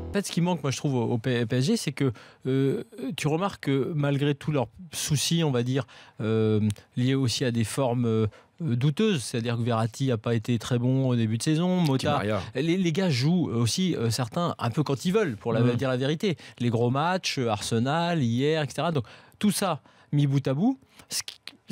En fait, ce qui manque, moi, je trouve, au PSG, c'est que tu remarques que malgré tous leurs soucis, on va dire, liés aussi à des formes douteuses, c'est-à-dire que Verratti n'a pas été très bon au début de saison, Mota, les gars jouent aussi, certains, un peu quand ils veulent, pour dire la vérité. Les gros matchs, Arsenal, hier, etc. Donc, tout ça, mis bout à bout,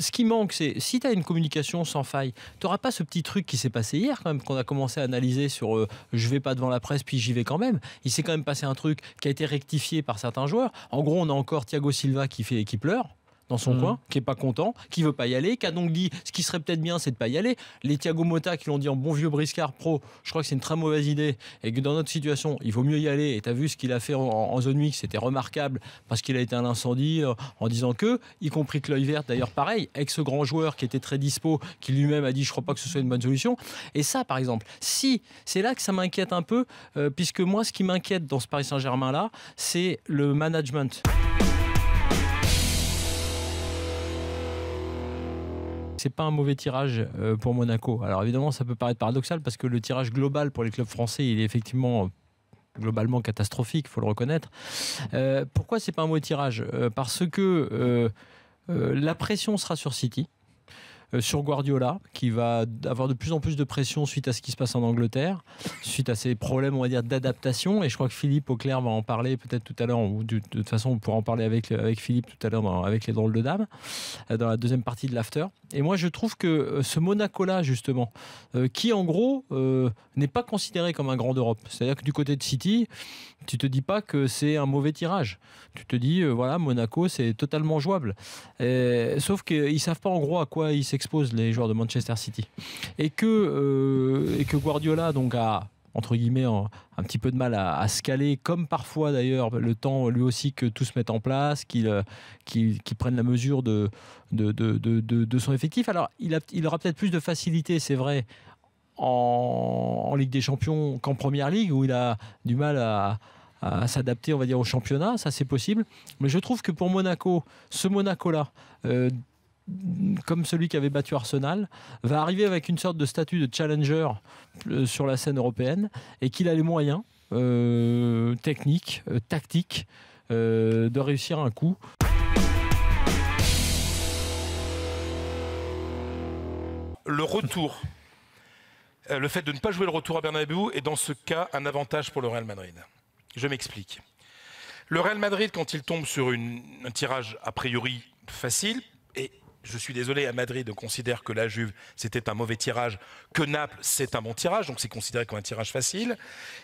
ce qui manque, c'est si tu as une communication sans faille, tu n'auras pas ce petit truc qui s'est passé hier, quand même, qu'on a commencé à analyser sur je vais pas devant la presse, puis j'y vais quand même. Il s'est quand même passé un truc qui a été rectifié par certains joueurs. En gros, on a encore Thiago Silva qui pleure dans son coin, qui est pas content, qui veut pas y aller, qui a donc dit ce qui serait peut-être bien, c'est de pas y aller. Les Thiago Motta qui l'ont dit en bon vieux briscard pro, je crois que c'est une très mauvaise idée et que dans notre situation, il vaut mieux y aller. Et tu as vu ce qu'il a fait en zone mixte, c'était remarquable parce qu'il a été un incendie en disant que, y compris Kluivert d'ailleurs pareil, avec ce grand joueur qui était très dispo, qui lui-même a dit je crois pas que ce soit une bonne solution. Et ça par exemple, si c'est là que ça m'inquiète un peu, puisque moi ce qui m'inquiète dans ce Paris Saint-Germain là, c'est le management. C'est pas un mauvais tirage pour Monaco. Alors évidemment, ça peut paraître paradoxal parce que le tirage global pour les clubs français, il est effectivement globalement catastrophique, il faut le reconnaître. Pourquoi c'est pas un mauvais tirage ? Parce que la pression sera sur City. Sur Guardiola, qui va avoir de plus en plus de pression suite à ce qui se passe en Angleterre, suite à ces problèmes, on va dire, d'adaptation. Et je crois que Philippe Auclair va en parler peut-être tout à l'heure, ou de toute façon, on pourra en parler avec Philippe tout à l'heure avec les drôles de dames, dans la deuxième partie de l'after. Et moi, je trouve que ce Monaco-là, justement, qui en gros n'est pas considéré comme un grand d'Europe. C'est-à-dire que du côté de City, tu te dis pas que c'est un mauvais tirage. Tu te dis, voilà, Monaco, c'est totalement jouable. Sauf qu'ils savent pas en gros à quoi ils s'exposent, les joueurs de Manchester City. Et que Guardiola donc a entre guillemets un petit peu de mal à se caler, comme parfois d'ailleurs le temps lui aussi que tout se mette en place, qu'il prenne la mesure de son effectif. Alors il aura peut-être plus de facilité, c'est vrai, en Ligue des Champions qu'en Première Ligue, où il a du mal à s'adapter, on va dire, au championnat, ça c'est possible. Mais je trouve que pour Monaco, ce Monaco-là, comme celui qui avait battu Arsenal, va arriver avec une sorte de statut de challenger sur la scène européenne et qu'il a les moyens techniques, tactiques, de réussir un coup. Le retour, le fait de ne pas jouer le retour à Bernabéu est dans ce cas un avantage pour le Real Madrid. Je m'explique. Le Real Madrid, quand il tombe sur un tirage a priori facile, et je suis désolé, à Madrid, on considère que la Juve, c'était un mauvais tirage, que Naples, c'est un bon tirage, donc c'est considéré comme un tirage facile.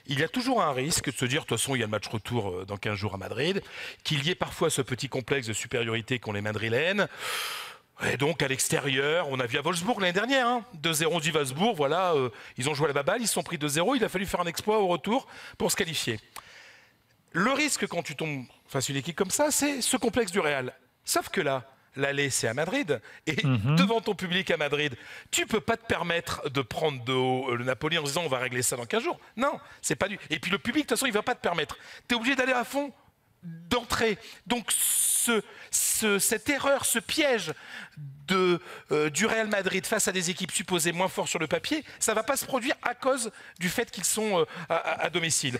Il y a toujours un risque de se dire, de toute façon, il y a le match retour dans 15 jours à Madrid, qu'il y ait parfois ce petit complexe de supériorité qu'ont les Madrilènes. Et donc, à l'extérieur, on a vu à Wolfsburg l'année dernière, 2-0, on dit Wolfsburg, voilà, ils ont joué à la baballe, ils se sont pris 2-0, il a fallu faire un exploit au retour pour se qualifier. Le risque quand tu tombes face à une équipe comme ça, c'est ce complexe du Real. Sauf que là, l'aller, c'est à Madrid. Et devant ton public à Madrid, tu ne peux pas te permettre de prendre de haut le Napoli en disant on va régler ça dans 15 jours. Non, c'est pas du... Et puis le public, de toute façon, il ne va pas te permettre. Tu es obligé d'aller à fond d'entrée. Donc cette erreur, ce piège du Real Madrid face à des équipes supposées moins fortes sur le papier, ça ne va pas se produire à cause du fait qu'ils sont à domicile.